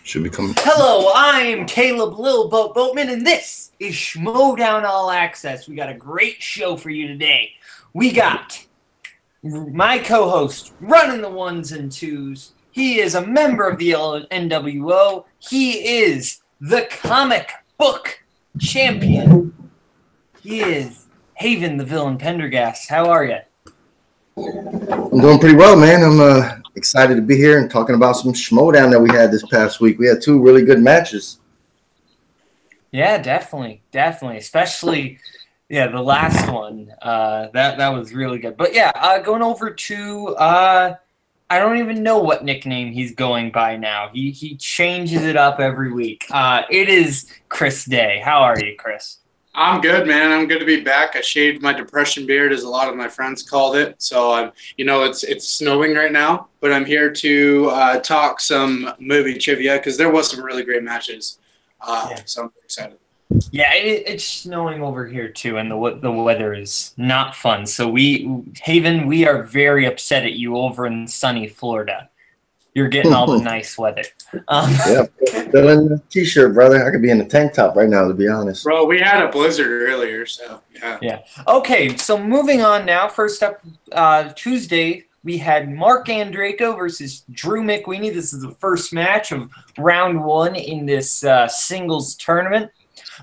Should be coming. Hello, I'm Caleb Lil Boatman, and this is Schmeodown All Access. We got a great show for you today. We got my co-host running the ones and twos. He is a member of the NWO. He is the comic book champion. He is Haven the Villain Pendergast. How are you? I'm doing pretty well, man. I'm excited to be here and talking about some Schmeodown that we had this past week. We had two really good matches. Yeah, definitely. Especially, the last one. That was really good. But yeah, going over to I don't even know what nickname he's going by now. He changes it up every week. It is Chris Day. How are you, Chris? I'm good, man. I'm good to be back. I shaved my depression beard, as a lot of my friends called it. So, it's snowing right now, but I'm here to talk some movie trivia because there was some really great matches. So I'm excited. Yeah, it's snowing over here too, and the weather is not fun. So Haven, we are very upset at you over in sunny Florida. You're getting all the nice weather. Yeah, still in the t-shirt, brother. I could be in the tank top right now, to be honest. Bro, we had a blizzard earlier, so yeah. Yeah. Okay, so moving on now. First up, Tuesday, we had Mark Andreyko versus Drew McWeeny. This is the first match of round one in this singles tournament.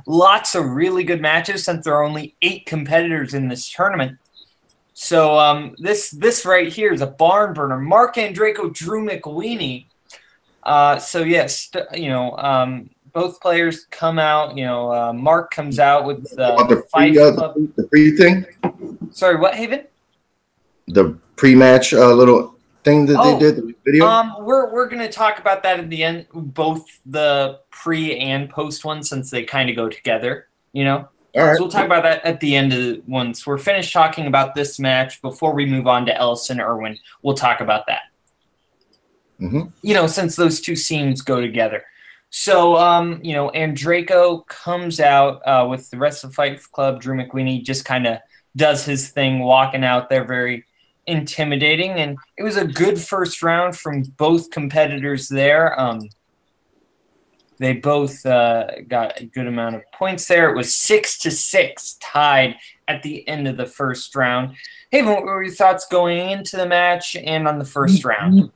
Lots of really good matches since there are only 8 competitors in this tournament. So this right here is a barn burner. Mark Andreyko, Drew McWeeny. So yes, both players come out. Mark comes out with the pre thing. Sorry, what, Haven? The pre-match little thing that they did, the video. We're gonna talk about that at the end, both the pre and post one, since they kind of go together. All right. So we'll talk about that at the end once we're finished talking about this match. Before we move on to Ellison Irwin, we'll talk about that. Mm-hmm. Since those two scenes go together. So, Andreyko comes out with the rest of the Fight Club. Drew McWeeny just kind of does his thing, walking out there very intimidating. And it was a good first round from both competitors there. They both got a good amount of points there. It was 6-6 tied at the end of the first round. Hey, what were your thoughts going into the match and on the first round?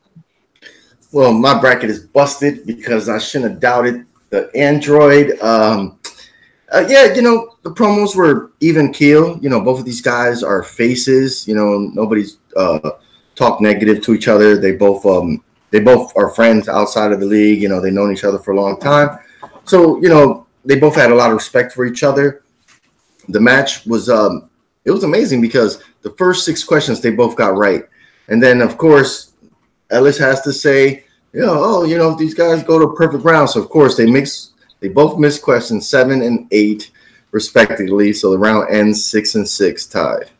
Well, my bracket is busted because I shouldn't have doubted the Android. The promos were even keel. Both of these guys are faces. Nobody's talked negative to each other. They both are friends outside of the league. They've known each other for a long time. So, they both had a lot of respect for each other. The match was it was amazing because the first 6 questions they both got right. And then, of course, Ellis has to say, these guys go to perfect round. So, of course, they both missed questions 7 and 8, respectively. So the round ends 6-6 tied.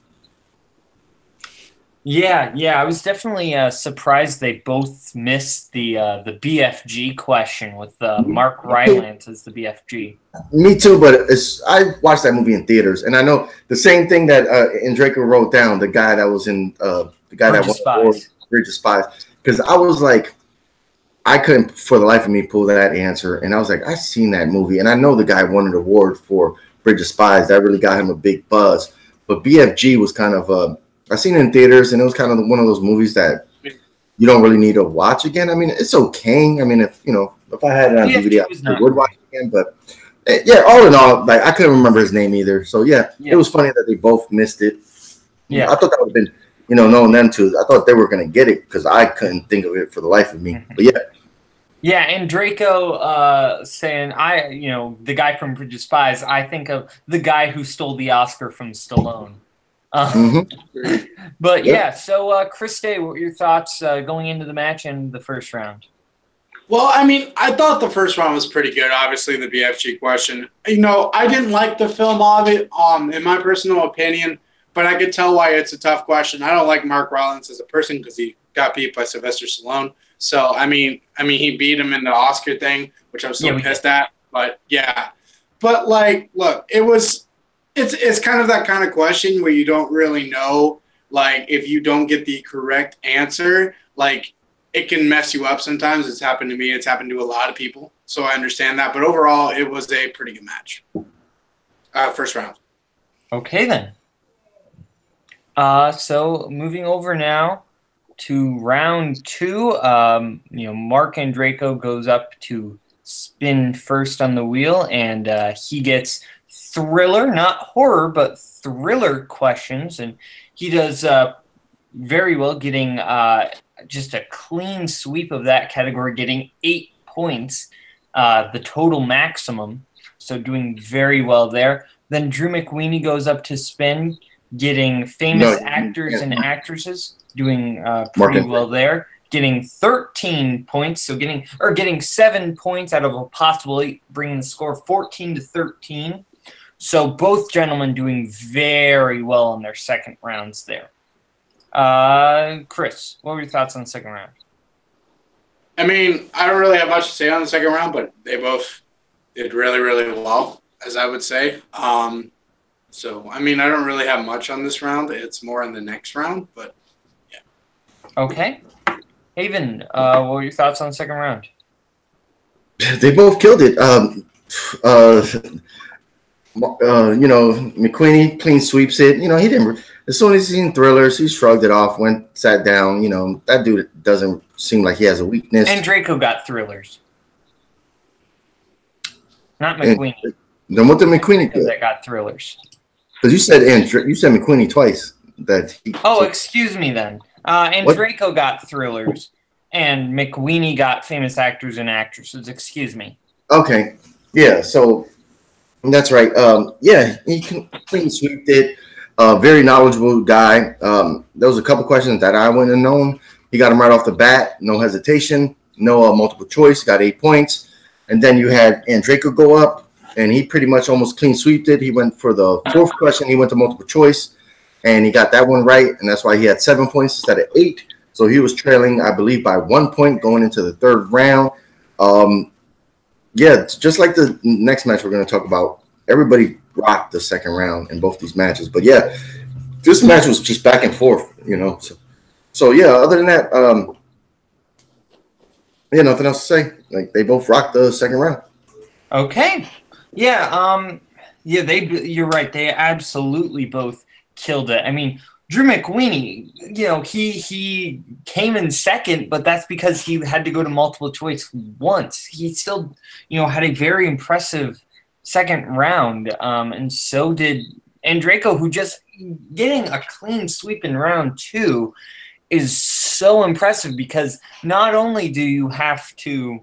Yeah. I was definitely surprised they both missed the BFG question with Mark Rylance as the BFG. Me too, but I watched that movie in theaters, and I know the same thing that Andreyko wrote down. The guy that was in Bridge of Spies, because I was like, I couldn't for the life of me pull that answer, and I was like, I've seen that movie, and I know the guy won an award for Bridge of Spies. That really got him a big buzz. But BFG was kind of I seen it in theaters, and it was kind of one of those movies that you don't really need to watch again. I mean, it's okay. I mean, if I had it on DVD, I would watch it again. But all in all, like, I couldn't remember his name either. So it was funny that they both missed it. Yeah, I thought that would have been knowing them two. I thought they were going to get it because I couldn't think of it for the life of me. But yeah, Andreyko saying, the guy from Bridge of Spies, I think of the guy who stole the Oscar from Stallone. But so Chris Day, what were your thoughts going into the match and the first round? Well, I mean, I thought the first round was pretty good. Obviously, the BFG question. I didn't like the film of it, in my personal opinion, but I could tell why it's a tough question. I don't like Mark Rylance as a person because he got beat by Sylvester Stallone. So I mean, he beat him in the Oscar thing, which I was so pissed at. But like, look, it's kind of that kind of question where you don't really know, like, if you don't get the correct answer, like, it can mess you up sometimes. It's happened to me. It's happened to a lot of people. So I understand that. But overall, it was a pretty good match. First round. Okay, then. So moving over now to round 2. Mark Andreyko goes up to spin first on the wheel, and he gets thriller, not horror, but thriller questions. And he does very well, getting just a clean sweep of that category, getting 8 points, the total maximum. So doing very well there. Then Drew McWeeny goes up to spin, getting famous actors and actresses, doing pretty well there. Getting 13 points, so getting 7 points out of a possible 8, bringing the score 14-13. So both gentlemen doing very well in their second rounds there. Chris, what were your thoughts on the second round? I mean, I don't really have much to say on the second round, but they both did really, really well, as I would say. So, I mean, I don't really have much on this round. It's more in the next round, but yeah. Okay. Haven, what were your thoughts on the second round? They both killed it. McQueenie clean sweeps it. He didn't. As soon as he seen thrillers, he shrugged it off, sat down. That dude doesn't seem like he has a weakness. And Draco got thrillers, not McQueenie. Then what did McQueenie do? That got thrillers. Because you said McQueenie twice. Excuse me then. And Draco got thrillers, and McWeenie got famous actors and actresses. Excuse me. Okay. Yeah, so that's right. He clean sweeped it. Very knowledgeable guy. There was a couple questions that I wouldn't have known. He got them right off the bat. No hesitation. No multiple choice. Got 8 points. And then you had Andreyko go up, and he pretty much almost clean sweeped it. He went for the 4th question. He went to multiple choice. And he got that one right, and that's why he had 7 points instead of 8. So he was trailing, I believe, by 1 point going into the third round. Just like the next match we're going to talk about, everybody rocked the second round in both these matches. But, yeah, this match was just back and forth, So other than that, nothing else to say. Like, they both rocked the second round. Okay. Yeah, you're right. They absolutely both killed it. I mean, Drew McWeeny, he came in second, but that's because he had to go to multiple choice once. He still, had a very impressive second round, and so did Andreyko, who just getting a clean sweep in round 2 is so impressive because not only do you have to,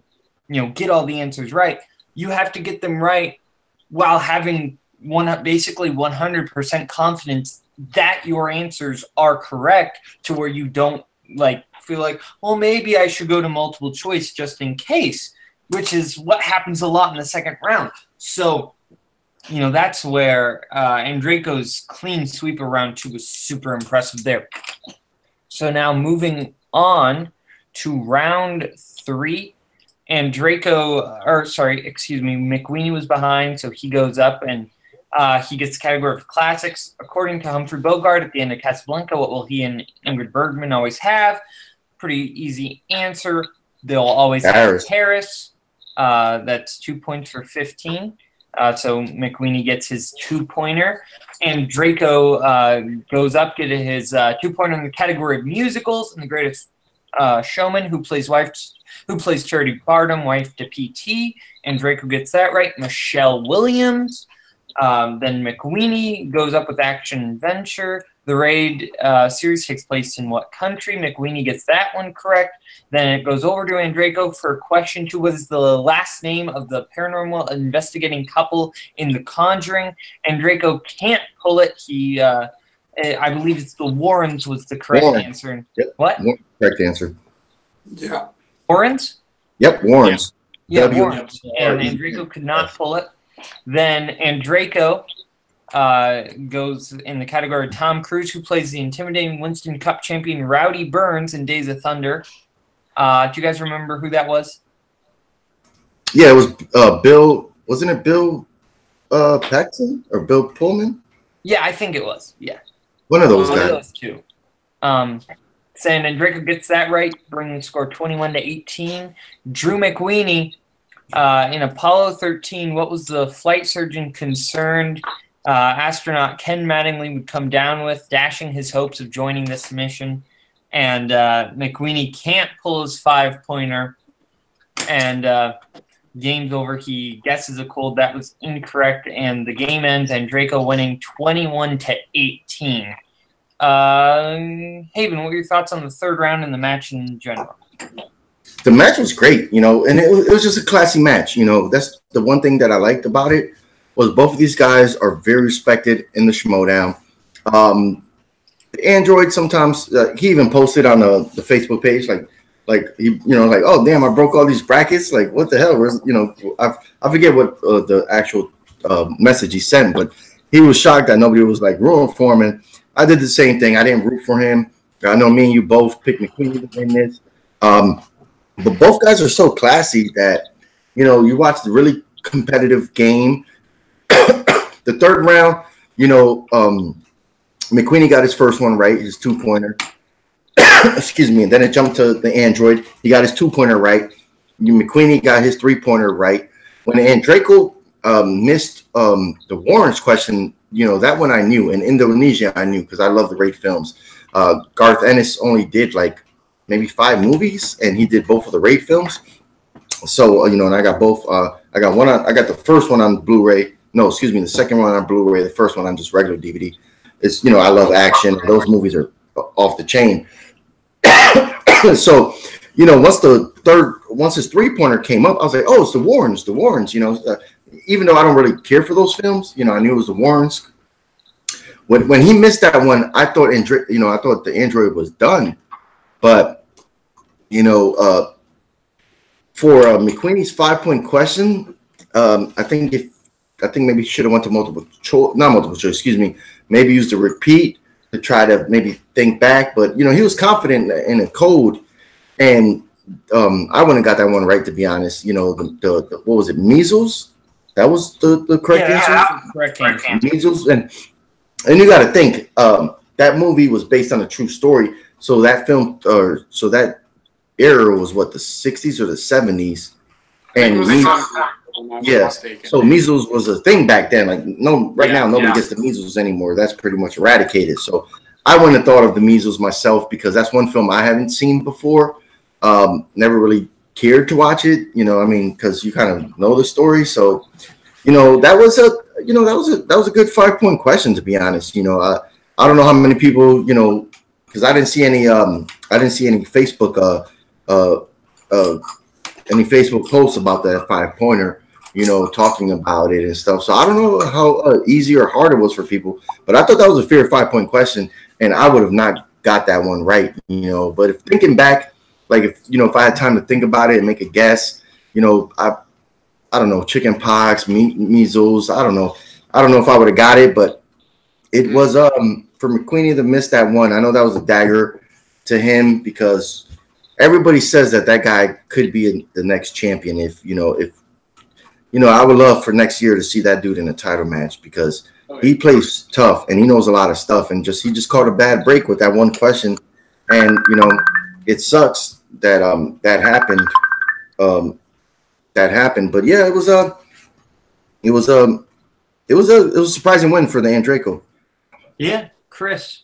get all the answers right, you have to get them right while having basically 100% confidence that your answers are correct, to where you don't feel like, well, maybe I should go to multiple choice just in case, which is what happens a lot in the second round. So, that's where Andreyko's clean sweep of round 2 was super impressive there. So now moving on to round 3, McWeeny was behind, so he goes up and he gets the category of classics. According to Humphrey Bogart at the end of Casablanca, what will he and Ingrid Bergman always have? Pretty easy answer. They'll always have Paris. That's 2 points for 15. So McWeeny gets his 2-pointer. And Draco goes up, get his 2-pointer in the category of musicals, and The Greatest Showman, who plays Charity Bardem, wife to PT. And Draco gets that right. Michelle Williams. Then McWeeny goes up with Action Adventure. The Raid series takes place in what country? McWeeny gets that one correct. Then it goes over to Andreyko for question 2. What is the last name of the paranormal investigating couple in The Conjuring? Andreyko can't pull it. I believe it's the Warrens was the correct answer. Yep. What? Correct answer. Yeah. Warrens? Yep, Warrens. Yeah, Warrens. And Andreyko could not pull it. Then Andreyko goes in the category of Tom Cruise, who plays the intimidating Winston Cup champion Rowdy Burns in Days of Thunder. Do you guys remember who that was? Yeah, it was Bill. Wasn't it Bill Paxton or Bill Pullman? Yeah, I think it was. Yeah. One of those guys. One of those two. San Andreco gets that right, bringing the score 21-18. Drew McWeeny, in Apollo 13, what was the flight surgeon concerned astronaut Ken Mattingly would come down with, dashing his hopes of joining this mission? And McWeeny can't pull his 5-pointer, and game's over. He guesses a cold. That was incorrect, and the game ends, Andreco winning 21-18. Haven, what were your thoughts on the third round and the match in general? The match was great, and it was just a classy match. That's the one thing that I liked about it was both of these guys are very respected in the Schmeodown. The Android sometimes he even posted on the Facebook page like he oh damn, I broke all these brackets, like what the hell? I forget what the actual message he sent, but he was shocked that nobody was like rooting for him, and I did the same thing. I didn't root for him. I know me and you both picked McQueen to win this. But both guys are so classy that, you watch the really competitive game. The third round, McQueenie got his first one right, his 2-pointer. Excuse me. And then it jumped to the Android. He got his 2-pointer right. McQueenie got his 3-pointer right. When Andreco missed the Warrens question, that one I knew. In Indonesia, I knew because I love the Raid films. Garth Ennis only did like maybe 5 movies, and he did both of the Raid films. So, and I got both. I got the first one on Blu-ray. No, excuse me, the second one on Blu-ray. The first one on just regular DVD. It's, I love action. Those movies are off the chain. So, once his 3-pointer came up, I was like, oh, it's the Warrens. Even though I don't really care for those films, I knew it was the Warrens. When he missed that one, I thought the Android was done. But, for McQueenie's 5-point question, I think maybe he should have went to multiple choice, excuse me. Maybe used a repeat to try to maybe think back. But, he was confident in the code. And I wouldn't have got that one right, to be honest. The what was it, measles? That was the correct answer? Correct answer. Measles. And you got to think, that movie was based on a true story. So that film, so that era was what, the 60s or the 70s? And yeah, so measles was a thing back then. Like now nobody gets the measles anymore. That's pretty much eradicated. So I wouldn't have thought of the measles myself because that's one film I haven't seen before. Never really cared to watch it, because you kind of know the story. So, that was a good 5-point question, to be honest. I don't know how many people, because I didn't see any Facebook posts about that 5-pointer, talking about it and stuff. So I don't know how easy or hard it was for people, but I thought that was a fair 5-point question, and I would have not got that one right, But if thinking back, like if I had time to think about it and make a guess, I don't know, chicken pox, measles. I don't know if I would have got it, but it was for McQueenie to miss that one. I know that was a dagger to him because everybody says that guy could be the next champion. I would love for next year to see that dude in a title match because he plays tough and he knows a lot of stuff, and he just caught a bad break with that one question, and it sucks that that happened. But yeah, it was a surprising win for the Andreco. Yeah, Chris.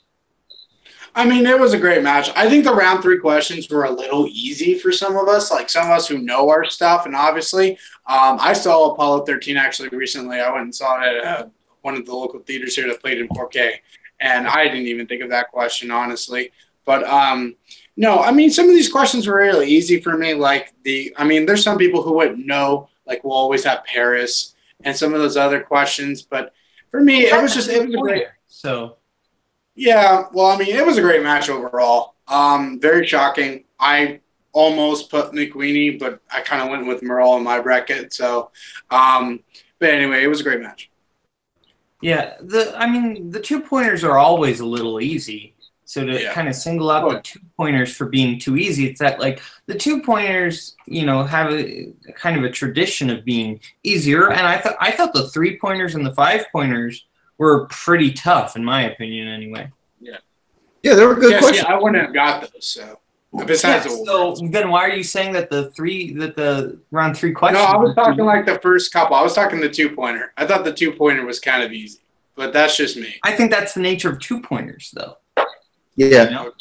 I mean, it was a great match. I think the round 3 questions were a little easy for some of us, like some of us who know our stuff. And obviously, I saw Apollo 13 actually recently. I went and saw it at one of the local theaters here that played in 4K, and I didn't even think of that question, honestly. But no, I mean, some of these questions were really easy for me. There's some people who wouldn't know, like we'll always have Paris and some of those other questions. But for me, it was a great. So, yeah, well, I mean, it was a great match overall. Very shocking. I almost put McQueenie, but I kind of went with Merle in my bracket. So, but anyway, it was a great match. Yeah, the 2-pointers are always a little easy. So to kind of single out the 2-pointers for being too easy, it's that like the 2-pointers, have a kind of a tradition of being easier. And I thought the 3-pointers and the 5-pointers were pretty tough, in my opinion, anyway. Yeah. Yeah, they were good questions. Yeah, I wouldn't have got those. So besides, so then why are you saying that the round 3 questions? No, I was talking like the first couple. I was talking the 2-pointer. I thought the 2-pointer was kind of easy, but that's just me. I think that's the nature of 2-pointers, though. Yeah, you know?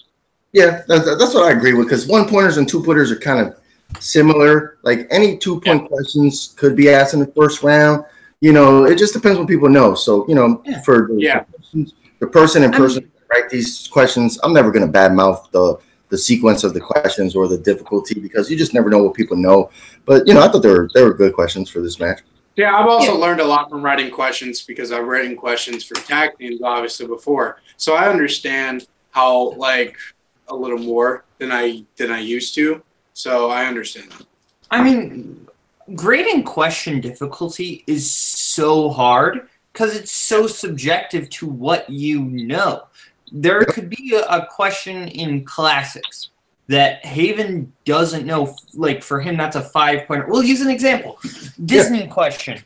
Yeah, that's what I agree with, because 1-pointers and 2-pointers are kind of similar. Like any 2-point questions could be asked in the first round. You know, it just depends what people know. So, you know, for the person in person to write these questions, I'm never going to badmouth the sequence of the questions or the difficulty, because you just never know what people know. But, you know, I thought they were good questions for this match. Yeah, I've also learned a lot from writing questions, because I've written questions for tag teams obviously before. So I understand how, like, a little more than I used to. So I understand that. I mean, grading question difficulty is so hard because it's so subjective to what you know. There could be a question in classics that Haven doesn't know. Like, for him, that's a 5-pointer. We'll use an example. Disney question.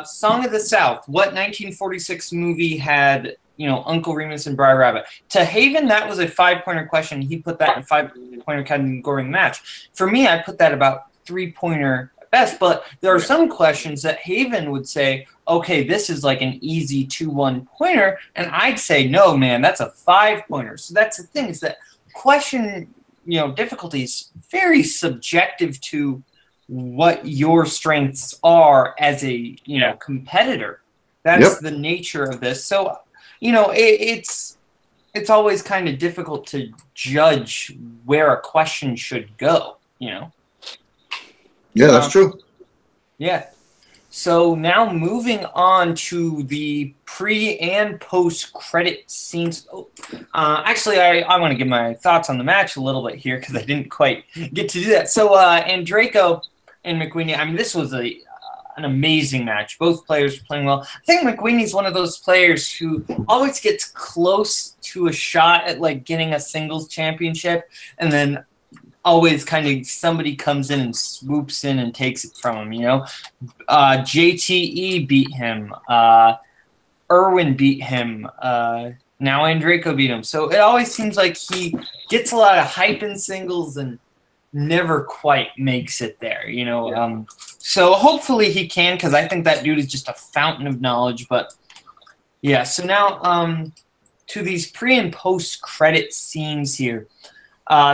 Song of the South. What 1946 movie had, you know, Uncle Remus and Brer Rabbit? To Haven, that was a 5-pointer question. He put that in a 5-pointer category match. For me, I put that about 3-pointer at best. But there are some questions that Haven would say, okay, this is like an easy 2-1 pointer, and I'd say, no, man, that's a 5-pointer. So that's the thing, is that question, you know, difficulty is very subjective to what your strengths are as a, you know, competitor. That's the nature of this. So, you know, it's always kind of difficult to judge where a question should go, you know. Yeah, that's true. Yeah. So now moving on to the pre- and post-credit scenes. Actually, I want to give my thoughts on the match a little bit here because I didn't quite get to do that. So Andreyko and McWeeny, I mean, this was an amazing match. Both players were playing well. I think McWeeny's one of those players who always gets close to a shot at, like, getting a singles championship, and then always kind of somebody comes in and swoops in and takes it from him, you know. JTE beat him. Irwin beat him. Now Andreyko beat him. So it always seems like he gets a lot of hype in singles and never quite makes it there, you know. So hopefully he can, because I think that dude is just a fountain of knowledge. But, yeah, so now to these pre- and post-credit scenes here.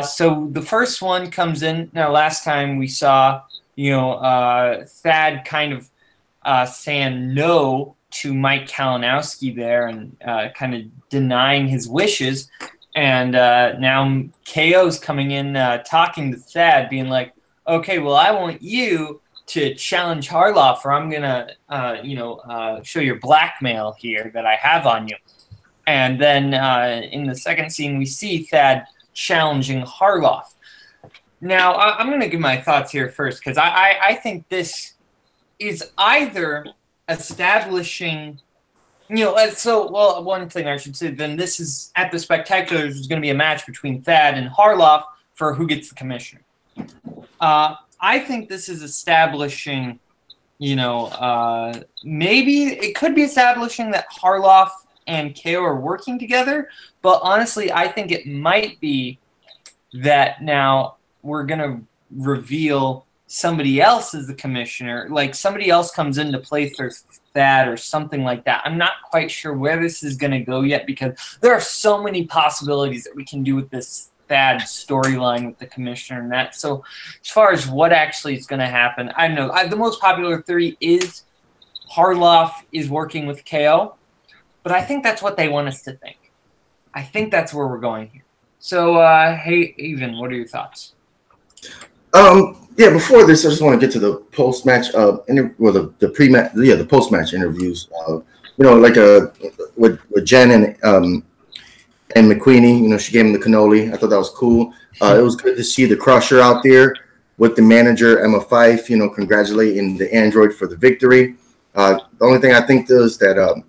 So the first one comes in. Now, last time we saw, you know, Thad kind of saying no to Mike Kalinowski there and kind of denying his wishes. And now KO's coming in talking to Thad, being like, okay, well, I want you to challenge Harloff, or I'm going to, you know, show your blackmail here that I have on you. And then in the second scene, we see Thad challenging Harloff. Now, I'm going to give my thoughts here first, because I think this is either establishing, you know, so, well, one thing I should say, then this is, at the Spectaculars, is going to be a match between Thad and Harloff for who gets the commissioner. I think this is establishing, you know, maybe it could be establishing that Harloff and KO are working together, but honestly, I think it might be that now we're going to reveal somebody else as the commissioner, like somebody else comes into play for Thad or something like that. I'm not quite sure where this is going to go yet, because there are so many possibilities that we can do with this Thad storyline with the commissioner and that. So as far as what actually is going to happen, I don't know. The most popular theory is Harloff is working with KO, but I think that's what they want us to think. I think that's where we're going here. So, hey, Even, what are your thoughts? Yeah, before this, I just want to get to the post-match, the post-match interviews. You know, like with Jen and McQueenie. You know, she gave him the cannoli. I thought that was cool. It was good to see the Crusher out there with the manager Emma Fife. You know, congratulating the android for the victory. The only thing I think is that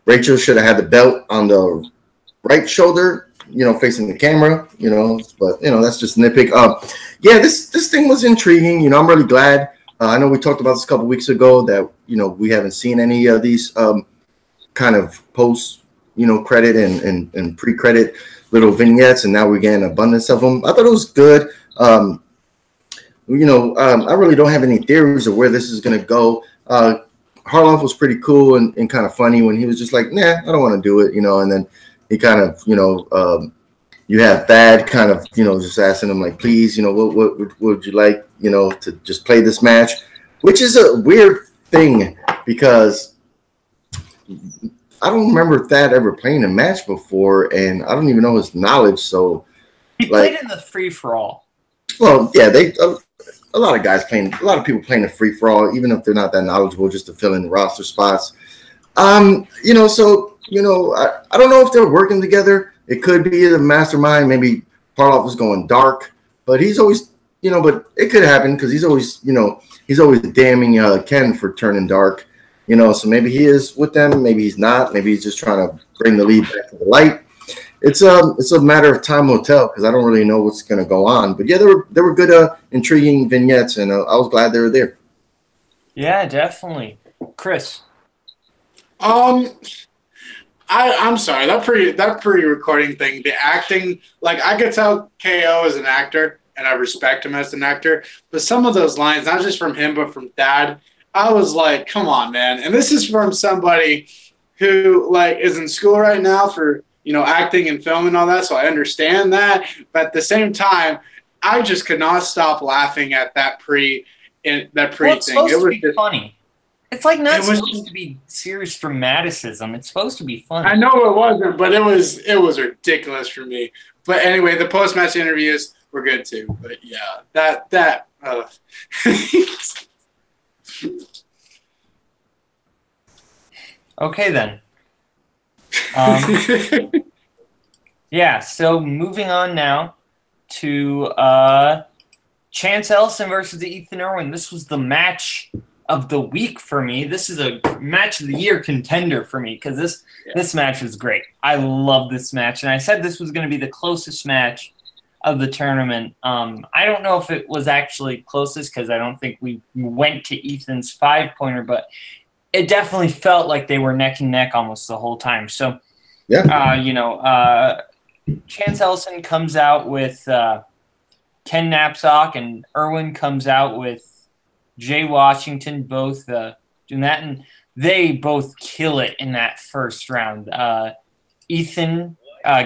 Rachel should have had the belt on the right shoulder, you know, facing the camera, you know, but, you know, that's just nitpick. Yeah, this thing was intriguing. You know, I'm really glad. I know we talked about this a couple weeks ago that, you know, we haven't seen any of these kind of post, you know, credit and pre-credit little vignettes, and now we're getting abundance of them. I thought it was good. I really don't have any theories of where this is going to go. Harloff was pretty cool and kind of funny when he was just like, nah, I don't want to do it, and then he kind of, you have Thad kind of, just asking him like, please, what would you like, to just play this match, which is a weird thing because I don't remember Thad ever playing a match before, and I don't even know his knowledge. So he played in the free for all. Well, yeah, a lot of guys playing, a lot of people playing the free for all, even if they're not that knowledgeable, just to fill in roster spots. I don't know if they're working together. It could be the mastermind. Maybe Harloff was going dark, but he's always, but it could happen because he's always damning Ken for turning dark, so maybe he is with them. Maybe he's not. Maybe he's just trying to bring the lead back to the light. It's a matter of time will tell because I don't really know what's going to go on. But yeah, there were good, intriguing vignettes, and I was glad they were there. Yeah, definitely, Chris. I'm sorry, that pre-recording thing, the acting, like I could tell KO is an actor, and I respect him as an actor. But some of those lines, not just from him, but from Thad, I was like, come on, man. And this is from somebody who like is in school right now for acting and film and all that, so I understand that. But at the same time, I just could not stop laughing at that pre thing. It's supposed to be funny. It's like not supposed to be serious dramaticism. It's supposed to be funny. I know it wasn't, but it was ridiculous for me. But anyway, the post-match interviews were good too. But yeah, that. Okay then. Yeah, so moving on now to Chance Ellison versus Ethan Irwin. This was the match of the week for me. This is a match of the year contender for me because this match was great. I love this match, and I said this was going to be the closest match of the tournament. I don't know if it was actually closest because I don't think we went to Ethan's 5-pointer, but it definitely felt like they were neck and neck almost the whole time. So, Chance Ellison comes out with Ken Knapsack, and Irwin comes out with Jay Washington, both doing that, and they both kill it in that first round. Ethan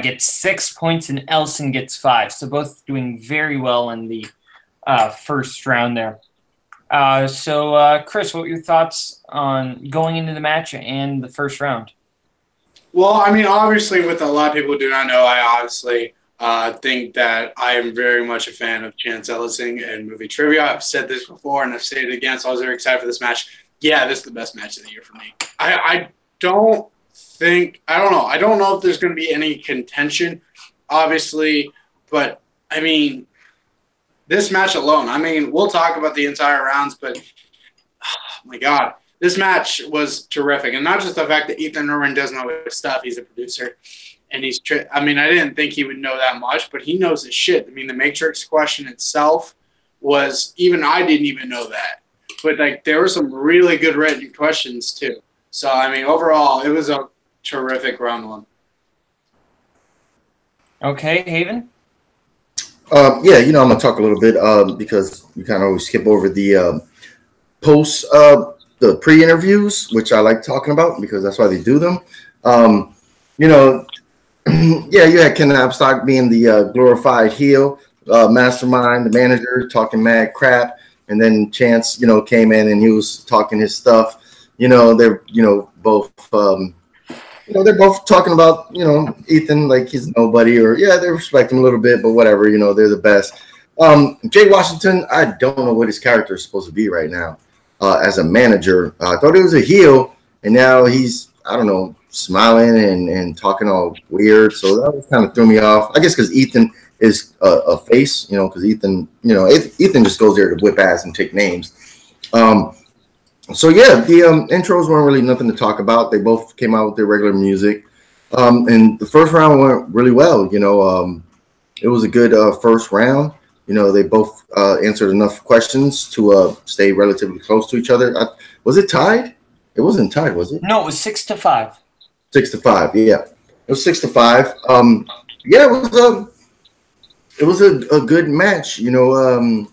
gets 6 points, and Ellison gets 5, so both doing very well in the first round there. So, Chris, what were your thoughts on going into the match and the first round? Well, I mean, obviously, with a lot of people who do not know, I obviously think that I am very much a fan of Chance Ellison and movie trivia. I've said this before, and I've said it again, so I was very excited for this match. Yeah, this is the best match of the year for me. I don't know if there's going to be any contention, obviously, but, I mean, this match alone, I mean, we'll talk about the entire rounds, but, oh, my God. This match was terrific, and not just the fact that Ethan Irwin does know his stuff. He's a producer, and I didn't think he would know that much, but he knows his shit. I mean, the Matrix question itself was, even I didn't even know that. But, like, there were some really good written questions, too. So, I mean, overall, it was a terrific round one. Okay, Haven? I'm going to talk a little bit because you kind of always skip over the post the pre-interviews, which I like talking about because that's why they do them. You had Ken Knapsack being the glorified heel, mastermind, the manager, talking mad crap, and then Chance, came in and he was talking his stuff. They're both they're both talking about Ethan like he's nobody, or they respect him a little bit, but whatever, they're the best. Jay Washington, I don't know what his character is supposed to be right now. As a manager, I thought he was a heel, and now he's, I don't know, smiling and talking all weird. So that kind of threw me off. I guess because Ethan is a face, because Ethan just goes there to whip ass and take names. The intros weren't really nothing to talk about. They both came out with their regular music, and the first round went really well. It was a good first round. They both answered enough questions to stay relatively close to each other. Was it tied? It wasn't tied, was it? No, it was 6-5. 6-5, yeah. It was 6-5. Yeah, it was a good match. You know,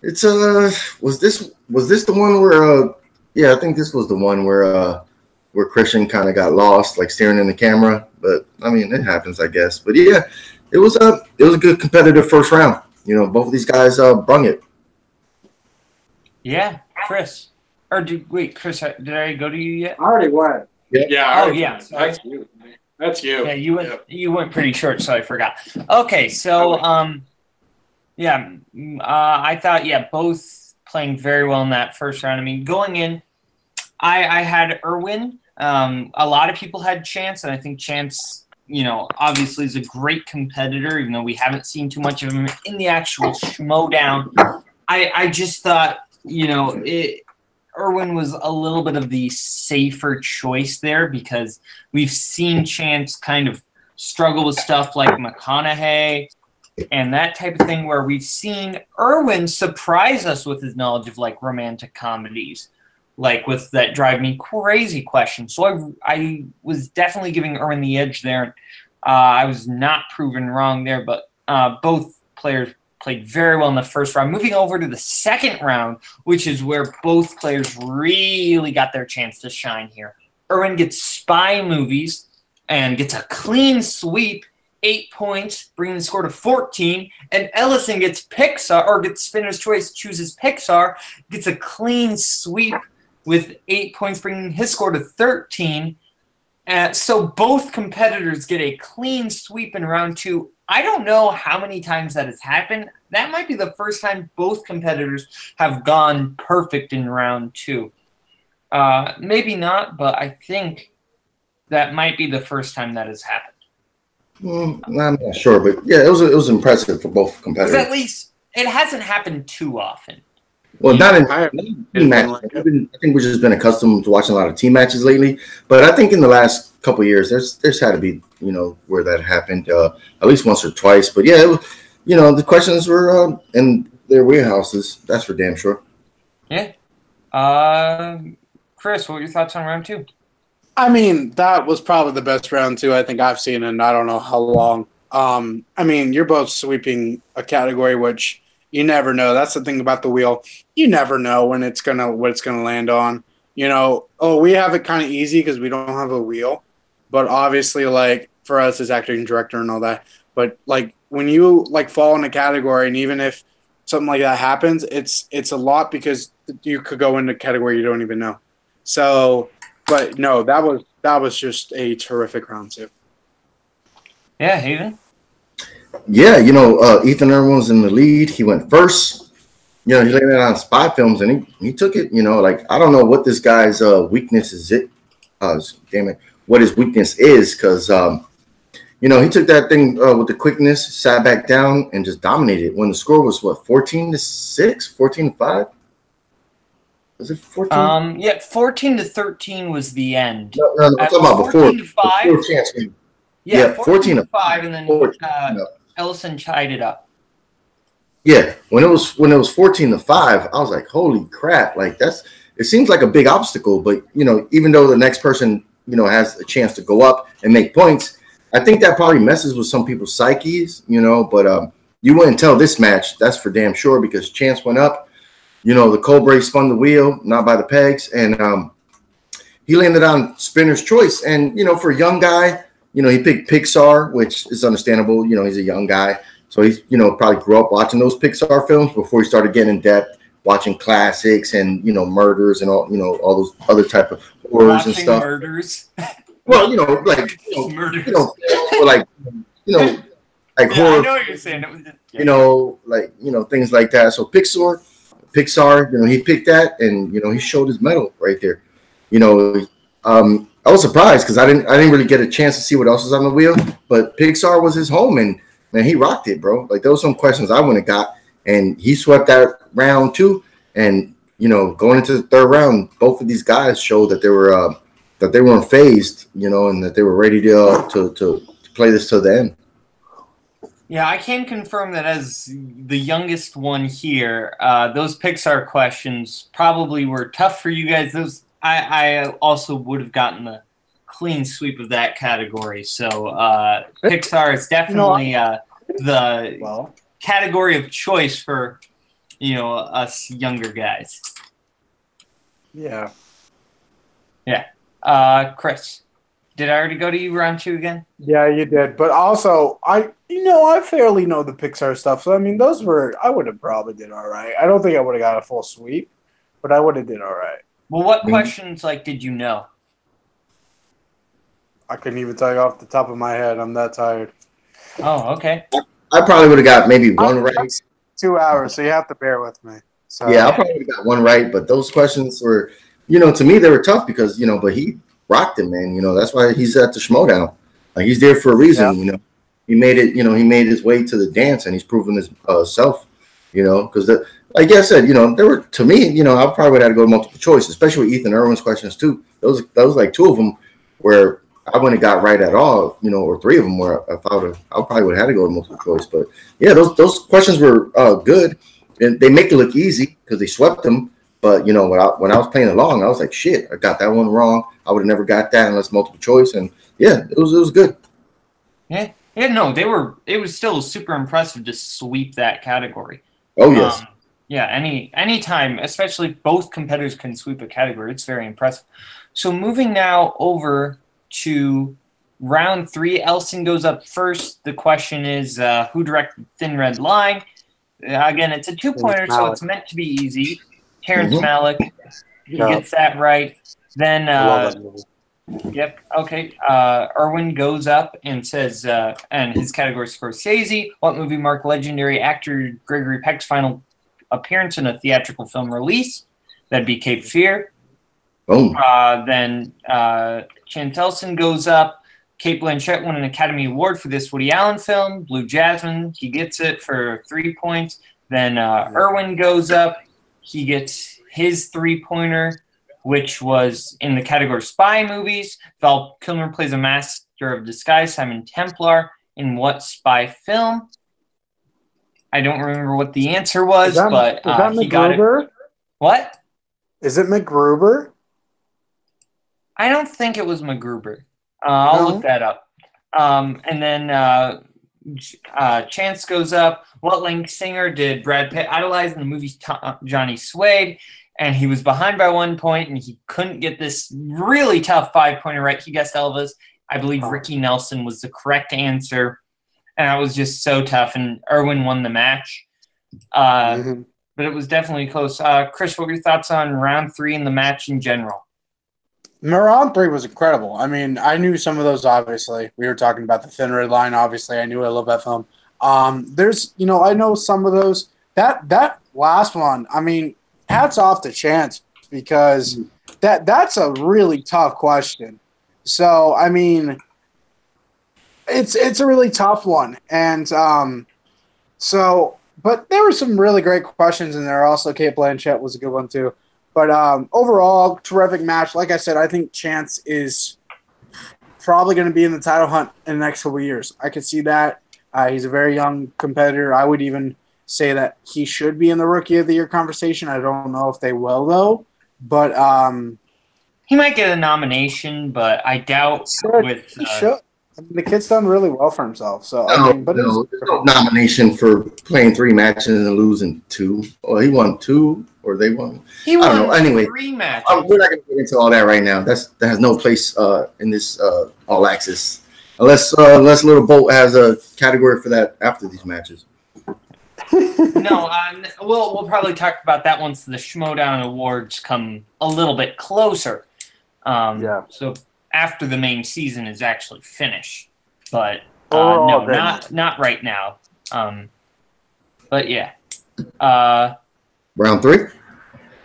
it's was this the one where yeah, I think this was the one where Christian kind of got lost, like staring in the camera. But I mean, it happens, I guess. But yeah, it was a good competitive first round. You know, both of these guys brung it. Yeah, Chris. Or wait, Chris, did I go to you yet? I already went. Yeah. Oh, yeah. That's you. That's you. Yeah, you went pretty short, so I forgot. Okay, so I thought both playing very well in that first round. I mean, going in, I had Irwin. A lot of people had Chance, and I think Chance, you know, obviously is a great competitor, even though we haven't seen too much of him in the actual Schmoedown. I just thought, you know, Irwin was a little bit of the safer choice there because we've seen Chance kind of struggle with stuff like McConaughey and that type of thing, where we've seen Irwin surprise us with his knowledge of like romantic comedies, like with that Drive Me Crazy question. So I was definitely giving Irwin the edge there. I was not proven wrong there, but both players played very well in the first round. Moving over to the second round, which is where both players really got their chance to shine here. Irwin gets Spy Movies and gets a clean sweep, 8 points, bringing the score to 14. And Ellison gets Pixar, or gets Spinner's Choice, chooses Pixar, gets a clean sweep with 8 points, bringing his score to 13. So both competitors get a clean sweep in round two. I don't know how many times that has happened. That might be the first time both competitors have gone perfect in round two. Maybe not, but I think that might be the first time that has happened. I'm not sure, but yeah, it was impressive for both competitors. At least it hasn't happened too often. Well, not in team matches. I think we've just been accustomed to watching a lot of team matches lately. But I think in the last couple of years, there's had to be, you know, where that happened at least once or twice. But yeah, it was, you know, the questions were in their warehouses. That's for damn sure. Yeah. Chris, what were your thoughts on round two? I mean, that was probably the best round two I think I've seen in I don't know how long. I mean, you're both sweeping a category which you never know. That's the thing about the wheel. You never know what it's gonna land on. You know, we have it kind of easy because we don't have a wheel. But obviously, like for us as actor and director and all that. But like when you like fall in a category, and even if something like that happens, it's a lot because you could go into a category you don't even know. So, but no, that was just a terrific round two. Yeah, Hayden. Yeah, you know, Ethan Irwin was in the lead. He went first. You know, he laid it on spy films, and he took it. You know, like I don't know what this guy's weakness is. What his weakness is, because you know, he took that thing with the quickness, sat back down, and just dominated. When the score was what, 14-6, 14-5. Was it 14? Yeah, 14-13 was the end. No, I'm talking about before. 14-5. Chance. Yeah, 14-5, and then Ellison tied it up. Yeah, when it was 14-5, I was like, holy crap! Like it seems like a big obstacle, but you know, even though the next person, you know, has a chance to go up and make points, I think that probably messes with some people's psyches, you know. But you wouldn't tell this match, that's for damn sure, because Chance went up. You know, the Cobra spun the wheel, not by the pegs, and he landed on Spinner's Choice. And you know, for a young guy, you know, he picked Pixar, which is understandable. You know, he's a young guy. So he's, you know, probably grew up watching those Pixar films before he started getting in depth, watching classics and, you know, murders and all, you know, all those other type of horrors watching and stuff. Murders. Well, you know, like, murders. Like yeah, horror. I know what you're saying. You know, like, you know, things like that. So Pixar, you know, he picked that, and you know, he showed his mettle right there. You know, I was surprised because I didn't really get a chance to see what else was on the wheel, but Pixar was his home, and man, he rocked it, bro. Like there was some questions I wouldn't have got, and he swept that round too. And you know, going into the third round, both of these guys showed that they were that they weren't phased, you know, and that they were ready to play this to the end. Yeah, I can confirm that as the youngest one here, those Pixar questions probably were tough for you guys. Those I also would have gotten the clean sweep of that category. So Pixar is definitely the category of choice for us younger guys. Yeah. Yeah. Chris, did I already go to you round 2 again? Yeah, you did. But also, I fairly know the Pixar stuff. So, I mean, I would have probably did all right. I don't think I would have got a full sweep, but I would have did all right. Well, what questions, did you know? I couldn't even tell you off the top of my head. I'm that tired. Oh, okay. I probably would have got maybe one right. 2 hours, so you have to bear with me. So, yeah, I probably got one right, but those questions were, to me, they were tough because, but he rocked it, man. That's why he's at the Schmeodown. He's there for a reason, Yeah. He made it, he made his way to the dance and he's proven his self, because like I said, there were, to me, I probably would have to go to multiple choice, especially with Ethan Irwin's questions too. Those like 2 of them where I wouldn't have got right at all, or 3 of them where I probably would have had to go to multiple choice. But yeah, those questions were good, and they make it look easy because they swept them. But when I was playing along, I was like, shit, I got that one wrong. I would have never got that unless multiple choice. And yeah, it was good. Yeah, no, it was still super impressive to sweep that category. Oh yes. Yeah, any time, especially both competitors can sweep a category, it's very impressive. So moving now over to round 3, Elson goes up first. The question is, who directed Thin Red Line? Again, it's a 2-pointer, so it's meant to be easy. Terrence Malick, he gets that right. Then, yep, okay. Irwin goes up and says, and his category is Scorsese. What movie marked legendary actor Gregory Peck's final appearance in a theatrical film release? That'd be Cape Fear. Boom. Then Chantelson goes up. Cate Blanchett won an Academy Award for this Woody Allen film, Blue Jasmine. He gets it for 3 points. Then Irwin goes up. He gets his 3-pointer, which was in the category spy movies. Val Kilmer plays a master of disguise, Simon Templar, in what spy film? I don't remember what the answer was, but he got it. What? Is it MacGruber? I don't think it was MacGruber. I'll look that up. And then Chance goes up. What lead singer did Brad Pitt idolize in the movie Johnny Suede? And he was behind by 1 point, and he couldn't get this really tough 5-pointer right. He guessed Elvis. I believe Ricky Nelson was the correct answer. And that was just so tough. And Irwin won the match. But it was definitely close. Chris, what were your thoughts on round 3 and the match in general? Round 3 was incredible. I mean, I knew some of those, obviously. We were talking about the Thin Red Line, obviously. I knew I love that film. There's, I know some of those. That last one, I mean, hats off to Chance because that's a really tough question. So, I mean, it's a really tough one. And but there were some really great questions in there. Also, Cate Blanchett was a good one, too. But overall, terrific match. Like I said, I think Chance is probably going to be in the title hunt in the next couple of years. I could see that. He's a very young competitor. I would even say that he should be in the Rookie of the Year conversation. I don't know if they will, though. But he might get a nomination, but I doubt he should. I mean, the kid's done really well for himself. So there's no nomination for playing 3 matches and losing 2. Or he won 2, or they won. He won, I don't know. Anyway, 3 matches. We're not going to get into all that right now. That has no place in this All Access, unless Little Boat has a category for that after these matches. No, we'll probably talk about that once the Schmeodown Awards come a little bit closer. So after the main season is actually finished, but no, not right now. But yeah. Round 3.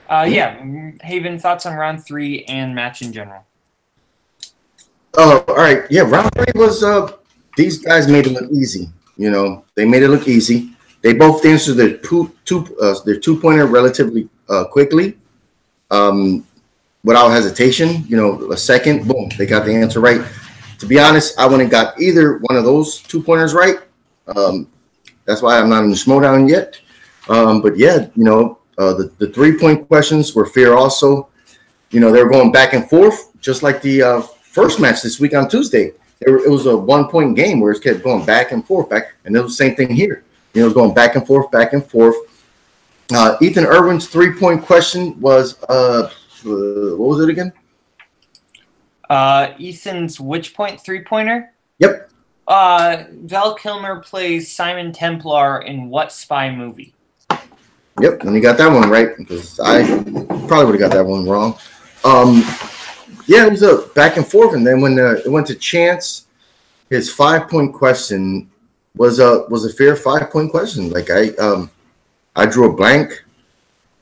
Yeah, Haven, thoughts on round 3 and match in general? Oh, all right. Yeah, round 3 was these guys made it look easy. They made it look easy. They both answered their 2-pointer relatively quickly. Without hesitation, a second, boom, they got the answer right. To be honest, I wouldn't got either one of those 2-pointers right. That's why I'm not in the Schmeodown yet. But yeah, the 3-point questions were fair also. They were going back and forth, just like the first match this week on Tuesday. It was a 1-point game where it kept going back and forth, and it was the same thing here. You know, it was going back and forth, back and forth. Ethan Irwin's 3-point question was what was it again? Ethan's which point 3-pointer? Yep. Val Kilmer plays Simon Templar in what spy movie? Yep, and you got that one right because I probably would have got that one wrong. Yeah, it was a back and forth, and then when it went to Chance, his 5-point question was a fair 5-point question. Like I drew a blank.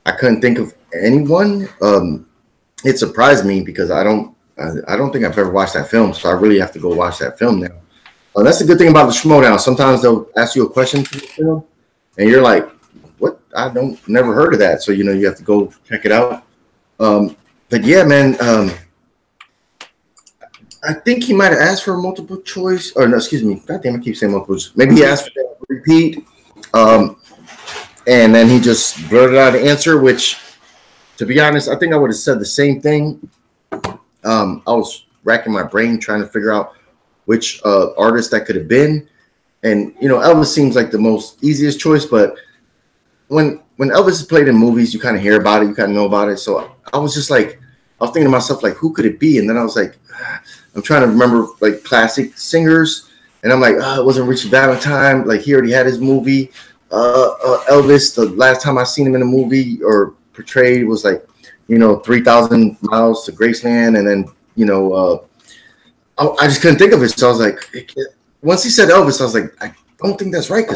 I couldn't think of anyone. It surprised me because I don't think I've ever watched that film, so I really have to go watch that film now. That's the good thing about the Schmeodown. Sometimes they'll ask you a question for the film, and you're like, "What? I never heard of that." So you know you have to go check it out. But yeah, man, I think he might have asked for a multiple choice, or no, excuse me. God damn, I keep saying multiple choice. Maybe he asked for that repeat, and then he just blurted out an answer. Which, to be honest, I think I would have said the same thing. I was racking my brain trying to figure out which artist that could have been, and you know, Elvis seems like the most easiest choice. But when Elvis is played in movies, you kind of hear about it, you kind of know about it. So I was just like, I was thinking to myself, like, who could it be? And then I was like, I'm trying to remember like classic singers, and I'm like, it wasn't Richie Valentine. Like he already had his movie. Elvis, the last time I seen him in a movie or portrayed was like, you know, 3,000 Miles to Graceland, and then you know, I just couldn't think of it. So I was like, once he said Elvis, I was like, I don't think that's right,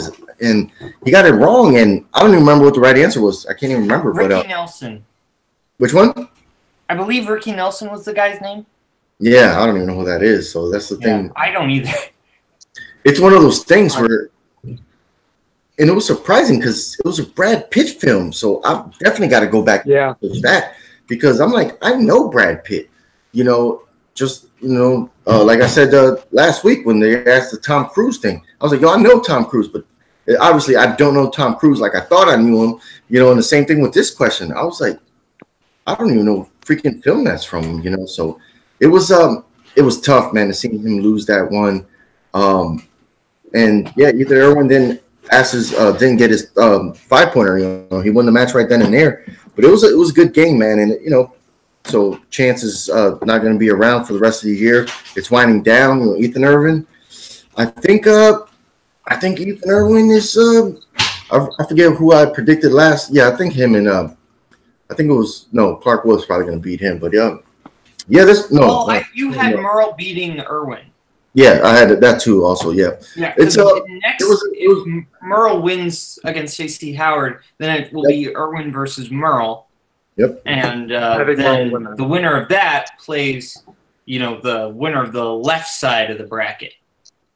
and he got it wrong, and I don't even remember what the right answer was. I can't even remember. Ricky Nelson. Which one? I believe Ricky Nelson was the guy's name. Yeah, I don't even know who that is. So that's the thing. I don't either. It's one of those things where, and it was surprising because it was a Brad Pitt film. So I definitely got to go back to that because I'm like, I know Brad Pitt. You know, just, you know, like I said last week when they asked the Tom Cruise thing, I was like, yo, I know Tom Cruise, but obviously I don't know Tom Cruise like I thought I knew him. You know, and the same thing with this question. I was like, I don't even know freaking film that's from him, you know. So it was tough, man, to see him lose that one. And yeah, either Irwin didn't get his 5-pointer. You know, he won the match right then and there. But it was a good game, man. And you know, so Chance is not going to be around for the rest of the year. It's winding down. You know, Ethan Irwin. I think Ethan Irwin is. I forget who I predicted last. Yeah, I think him and I think it was Clark was probably going to beat him. But yeah, you had Merle beating Irwin. Yeah, I had that too. Also, yeah. Yeah. If Merle wins against Stacey Howard, then it will be Irwin versus Merle. Yep. And then the winner of that plays, you know, the winner of the left side of the bracket.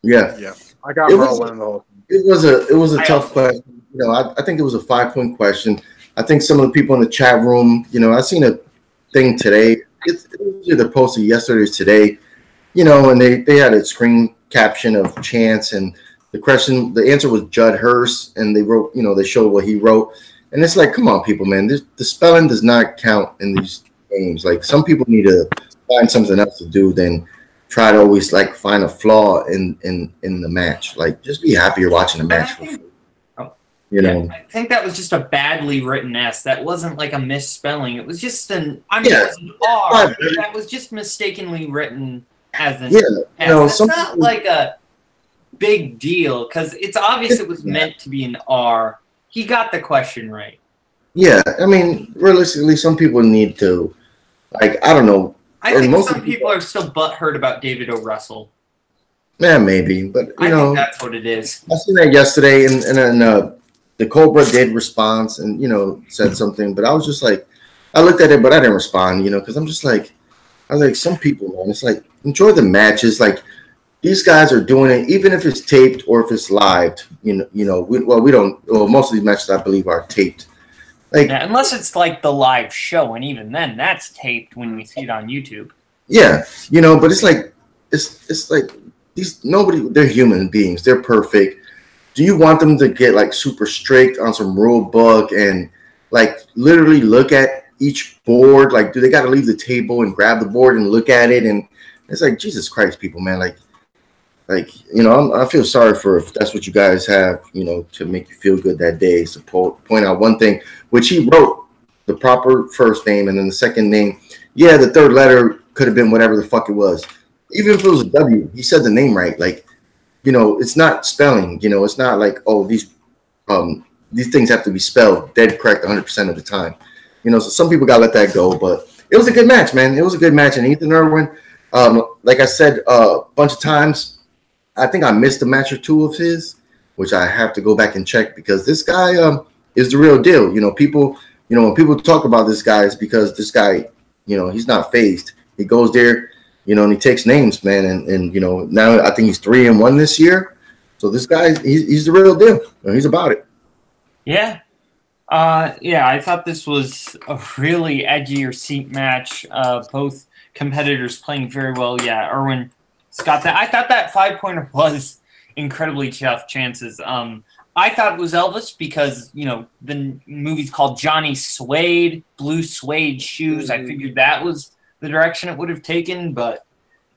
Yeah. Yeah. I got Merle winning the whole thing. It was a tough question. You know, I think it was a 5-point question. I think some of the people in the chat room, you know, I seen a thing today. It was either posted yesterday or today, you know, and they had a screen caption of Chance, and the answer was Judd Hurst, and they wrote, you know, they showed what he wrote, and it's like, come on, people, man, the spelling does not count in these games. Like, some people need to find something else to do than try to always like find a flaw in the match. Like, just be happy you're watching the match for free. You know, I think that was just a badly written S. That wasn't like a misspelling. It was just it was an R. That was just mistakenly written as an S. No, it's not like a big deal because it's obvious it was meant to be an R. He got the question right. Yeah, I mean, realistically, some people need to, like, I don't know. I think some people are still butthurt about David O. Russell. Yeah, maybe, but I think that's what it is. I seen that yesterday, and then the Cobra did respond and, you know, said something, but I was just like, I looked at it, but I didn't respond, you know, because I'm just like, I was like, some people, man, it's like, enjoy the matches. Like, these guys are doing it, even if it's taped or if it's live, most of these matches, I believe, are taped. Like, yeah, unless it's like the live show, and even then, that's taped when we see it on YouTube. Yeah, you know, but it's like, it's like they're human beings, they're perfect. Do you want them to get like super strict on some rule book and like literally look at each board? Like, do they got to leave the table and grab the board and look at it and It's like, Jesus Christ, people, man. You know, I feel sorry for if that's what you guys have, you know, to make you feel good that day. So point out one thing, which he wrote the proper first name and then the second name. Yeah, the third letter could have been whatever the fuck it was. Even if it was a W, he said the name right. Like, you know, it's not spelling. You know, it's not like, oh, these things have to be spelled dead correct 100% of the time. You know, so some people got to let that go. But it was a good match, man. It was a good match. And Ethan Irwin, like I said a bunch of times, I think I missed a match or two of his, which I have to go back and check because this guy is the real deal. You know, when people talk about this guy, it's because this guy, you know, he's not phased. He goes there, you know, and he takes names, man. And you know, now I think he's 3-1 this year. So this guy, he's the real deal. You know, he's about it. Yeah. I thought this was a really edgier seat match. Both competitors playing very well. Yeah, Irwin got that. I thought that 5-pointer was incredibly tough chances. I thought it was Elvis because, you know, the movie's called Johnny Suede, blue suede shoes. I figured that was the direction it would have taken, but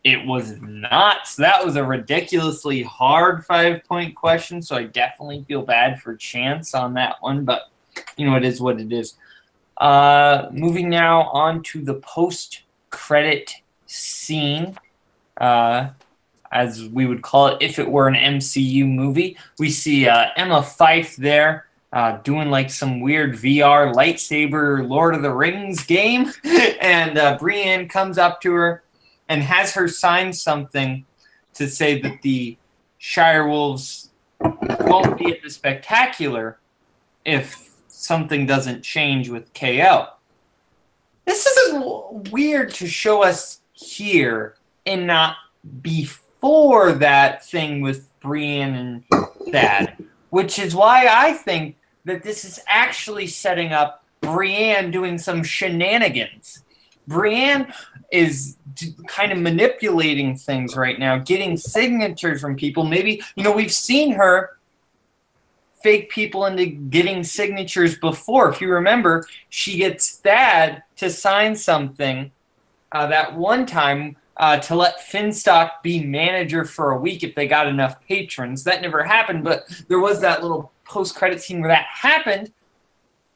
it was not. So that was a ridiculously hard 5-point question, so I definitely feel bad for Chance on that one, but, you know, it is what it is. Moving now on to the post-credit scene. As we would call it if it were an MCU movie. We see Emma Fyffe there doing like some weird VR lightsaber Lord of the Rings game. And Brienne comes up to her and has her sign something to say that the Shire Wolves won't be at the Spectacular if something doesn't change with KO. This is weird to show us here and not before that thing with Brienne and Thad, which is why I think that this is actually setting up Brienne doing some shenanigans. Brienne is kind of manipulating things right now, getting signatures from people. Maybe, you know, we've seen her fake people into getting signatures before. If you remember, she gets Thad to sign something that one time to let Finstock be manager for a week if they got enough patrons. That never happened, but there was that little post-credit scene where that happened.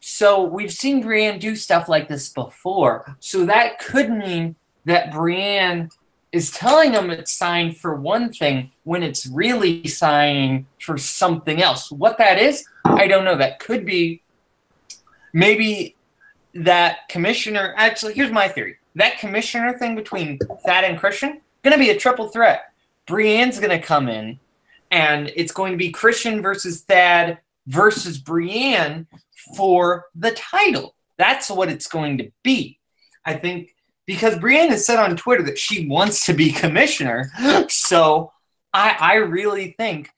So we've seen Brienne do stuff like this before. So that could mean that Brienne is telling them it's signed for one thing when it's really signing for something else. What that is, I don't know. That could be maybe that commissioner. Actually, here's my theory. That commissioner thing between Thad and Christian, going to be a triple threat. Brienne's going to come in, and it's going to be Christian versus Thad versus Brienne for the title. That's what it's going to be. I think because Brienne has said on Twitter that she wants to be commissioner. So I really think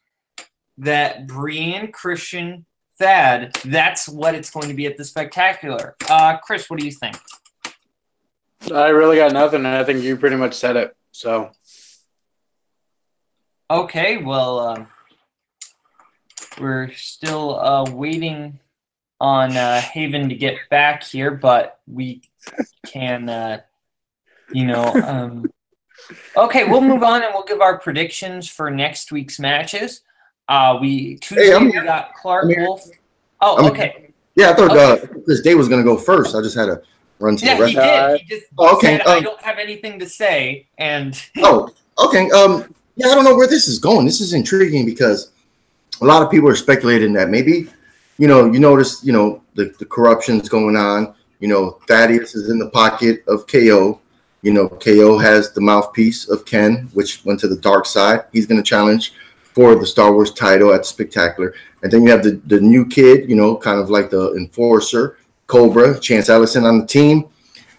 that Brienne, Christian, Thad, that's what it's going to be at the Spectacular. Chris, what do you think? I really got nothing. I think you pretty much said it. So, okay, well, we're still waiting on Haven to get back here, but we can, okay, we'll move on and we'll give our predictions for next week's matches. Tuesday we got Clark Wolf. Oh, okay. Yeah, I thought this day was going to go first. I just had to run to the rest. He did. He just said, I don't have anything to say. And okay. Yeah, I don't know where this is going. This is intriguing because a lot of people are speculating that maybe, you notice, the corruption's going on. Thaddeus is in the pocket of KO. KO has the mouthpiece of Ken, which went to the dark side. He's going to challenge for the Star Wars title at the Spectacular. And then you have the new kid, kind of like the enforcer, Cobra, Chance Ellison on the team.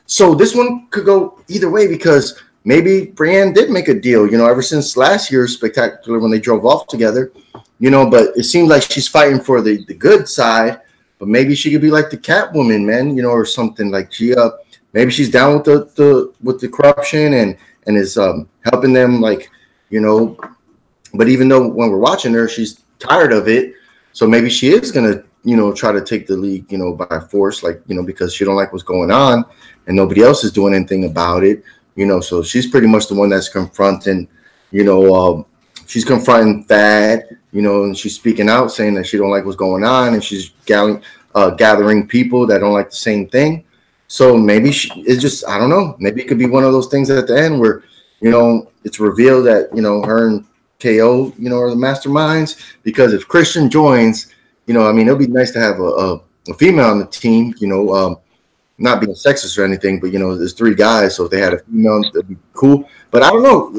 So this one could go either way because maybe Brienne did make a deal, ever since last year's Spectacular when they drove off together, but it seems like she's fighting for the good side, but maybe she could be like the Catwoman, man, or something like she, maybe she's down with the corruption and is helping them, but even though when we're watching her, she's tired of it. So maybe she is going to, try to take the league, by force, because she don't like what's going on and nobody else is doing anything about it. So she's pretty much the one that's confronting, she's confronting Thad, and she's speaking out, saying that she don't like what's going on, and she's gathering people that don't like the same thing. So maybe it's just, I don't know. Maybe it could be one of those things at the end where, it's revealed that, her and KO, are the masterminds. Because if Christian joins, it'll be nice to have a female on the team, not being sexist or anything, but, there's 3 guys. So if they had a female, that'd be cool. But I don't know.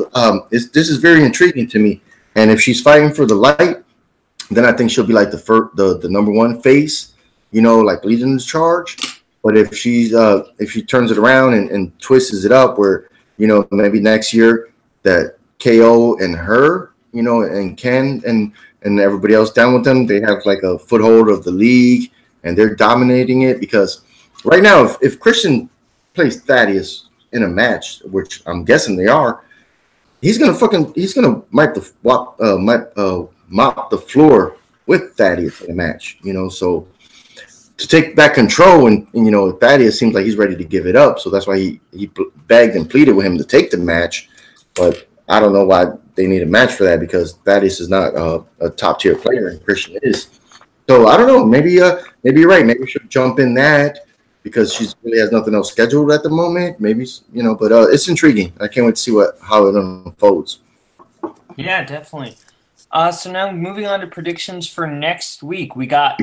This is very intriguing to me. And if she's fighting for the light, then I think she'll be like the number 1 face, like leading the charge. But if she turns it around and twists it up where, maybe next year that KO and her, and Ken and everybody else down with them, they have like a foothold of the league and they're dominating it. Because right now, if Christian plays Thaddeus in a match, which I'm guessing they are, he's gonna mop the floor with Thaddeus in a match. So to take back control, and Thaddeus seems like he's ready to give it up, so that's why he begged and pleaded with him to take the match. But I don't know why they need a match for that, because Thaddeus is not a top tier player and Christian is. So I don't know. Maybe you're right. Maybe we should jump in that because she really has nothing else scheduled at the moment. Maybe but it's intriguing. I can't wait to see how it unfolds. Yeah, definitely. So now moving on to predictions for next week, we got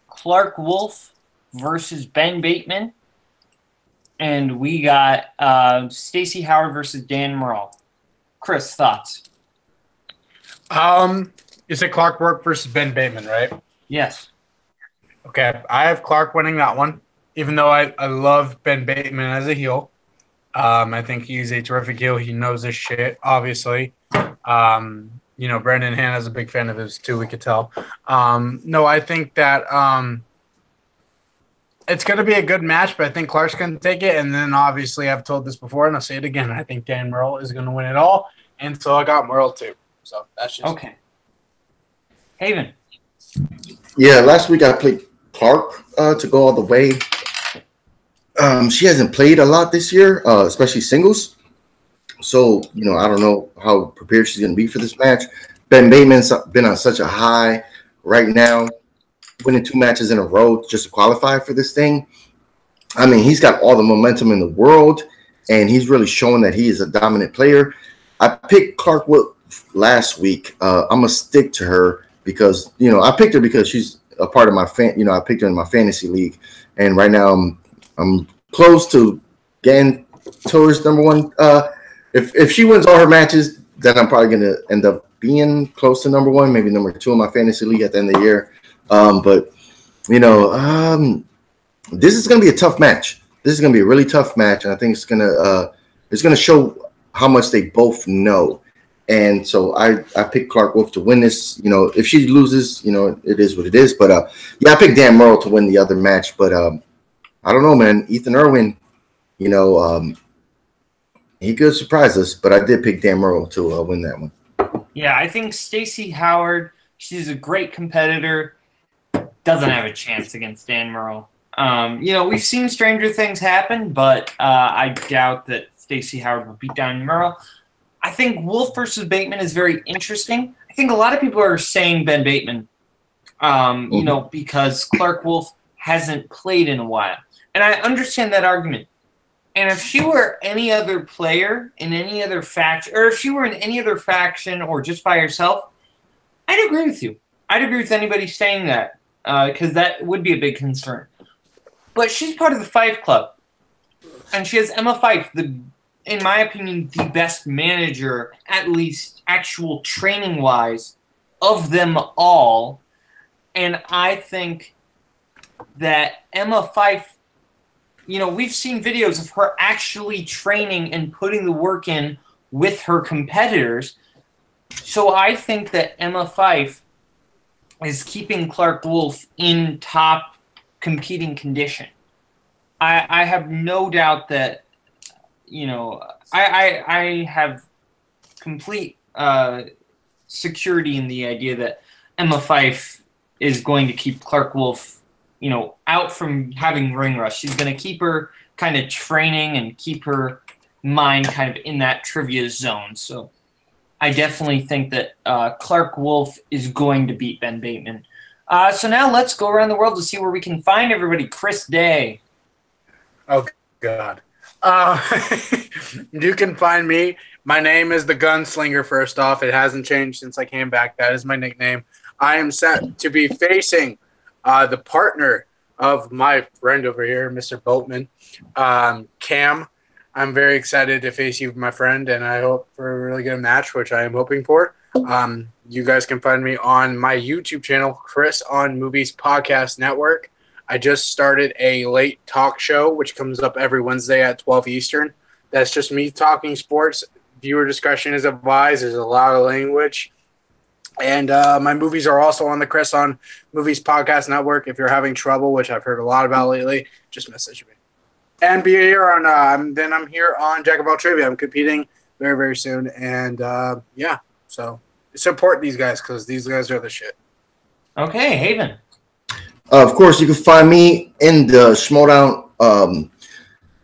Clark Wolf versus Ben Bateman, and we got Stacey Howard versus Dan Murrell. Chris, thoughts? You said Clark Wolf versus Ben Bateman, right? Yes. Okay, I have Clark winning that one, even though I love Ben Bateman as a heel. I think he's a terrific heel. He knows his shit, obviously. Brendan Hanna's a big fan of his too, we could tell. No, I think that it's going to be a good match, but I think Clark's going to take it. And then obviously I've told this before and I'll say it again. I think Dan Murrell is going to win it all. And so I got Murrell too. So that's just okay. Haven. Yeah, last week I played Clark to go all the way. She hasn't played a lot this year, especially singles. So, I don't know how prepared she's going to be for this match. Ben Bateman's been on such a high right now, winning 2 matches in a row just to qualify for this thing. I mean, he's got all the momentum in the world, and he's really showing that he is a dominant player. I picked Clark Wolf last week. I'm going to stick to her because, I picked her because she's a part of my I picked her in my fantasy league. And right now I'm close to getting towards number 1. If she wins all her matches, then I'm probably going to end up being close to number 1, maybe number 2 in my fantasy league at the end of the year. But this is going to be a tough match. This is going to be a really tough match, and I think it's going to show how much they both know. And so I picked Clark Wolf to win this. If she loses, it is what it is. But I picked Dan Murrell to win the other match. But I don't know, man. Ethan Irwin, he could surprise us. But I did pick Dan Murrell to win that one. Yeah, I think Stacey Howard, she's a great competitor, doesn't have a chance against Dan Murrell. We've seen stranger things happen, but I doubt that Stacey Howard will beat down Murrell. I think Wolf versus Bateman is very interesting. I think a lot of people are saying Ben Bateman, because Clark Wolf hasn't played in a while. And I understand that argument. And if she were any other player in any other faction, or if she were in any other faction or just by herself, I'd agree with you. I'd agree with anybody saying that, because that would be a big concern. But she's part of the Fife Club. And she has Emma Fife, in my opinion, the best manager, at least actual training-wise, of them all. And I think that Emma Fife, we've seen videos of her actually training and putting the work in with her competitors. So I think that Emma Fife is keeping Clark Wolf in top competing condition. I have no doubt that, I have complete security in the idea that Emma Fife is going to keep Clark Wolf, out from having ring rust. She's going to keep her kind of training and keep her mind kind of in that trivia zone. So I definitely think that Clark Wolf is going to beat Ben Bateman. So now let's go around the world to see where we can find everybody. Chris Day. Oh, God. You can find me. My name is the Gunslinger, first off. It hasn't changed since I came back. That is my nickname. I am set to be facing the partner of my friend over here, Mr. Boatman, Cam. I'm very excited to face you, my friend, and I hope for a really good match, which I am hoping for. You guys can find me on my YouTube channel, Chris on Movies Podcast Network. I just started a late talk show, which comes up every Wednesday at 12 Eastern. That's just me talking sports. Viewer discretion is advised. There's a lot of language. And my movies are also on the Chris on Movies Podcast Network. If you're having trouble, which I've heard a lot about lately, just message me. And be here on then I'm here on Jack of All Trivia. I'm competing very, very soon. And yeah, so support these guys because these guys are the shit. Okay, Haven. Of course, you can find me in the Schmeodown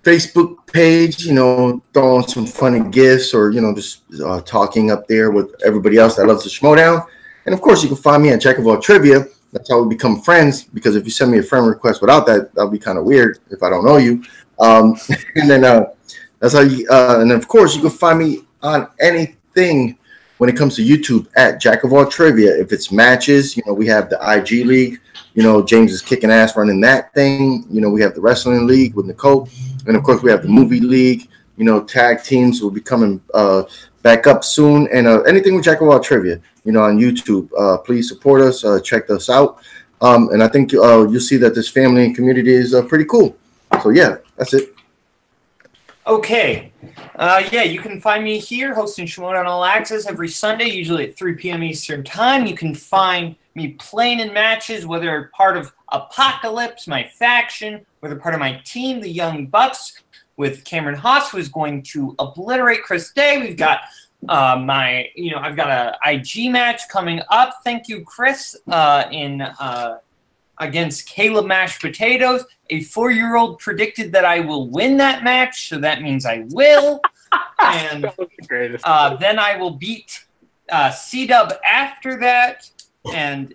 Facebook page, throwing some funny gifts or, just talking up there with everybody else that loves the Schmeodown. And, of course, you can find me at Jack of All Trivia. That's how we become friends, because if you send me a friend request without that, that'll be kind of weird if I don't know you. And then that's how you and, of course, you can find me on anything when it comes to YouTube at Jack of All Trivia. If it's matches, we have the IG League. James is kicking ass running that thing. We have the Wrestling League with Nicole. And, of course, we have the Movie League. Tag teams will be coming back up soon. And anything with Jack of All Trivia, on YouTube. Please support us. Check us out. And I think you'll see that this family and community is pretty cool. So, yeah, that's it. Okay. Yeah, you can find me here hosting Schmeodown All Access every Sunday, usually at 3 p.m. Eastern Time. You can find me playing in matches, whether part of Apocalypse, my faction, whether part of my team, the Young Bucks, with Cameron Haas, who is going to obliterate Chris Day. We've got I've got a IG match coming up. Thank you, Chris, against Caleb Mashed Potatoes. A 4-year-old predicted that I will win that match, so that means I will. And then I will beat C-Dub after that. And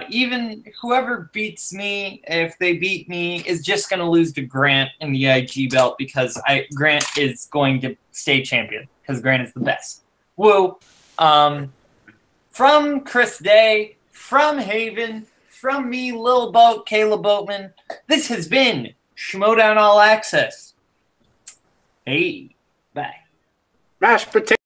even whoever beats me, if they beat me, is just going to lose to Grant in the IG belt, because Grant is going to stay champion, because Grant is the best. Woo. From Chris Day, from Haven, from me, Lil Boat, Caleb Boatman, this has been Schmeodown All Access. Hey, bye. Mashed potato.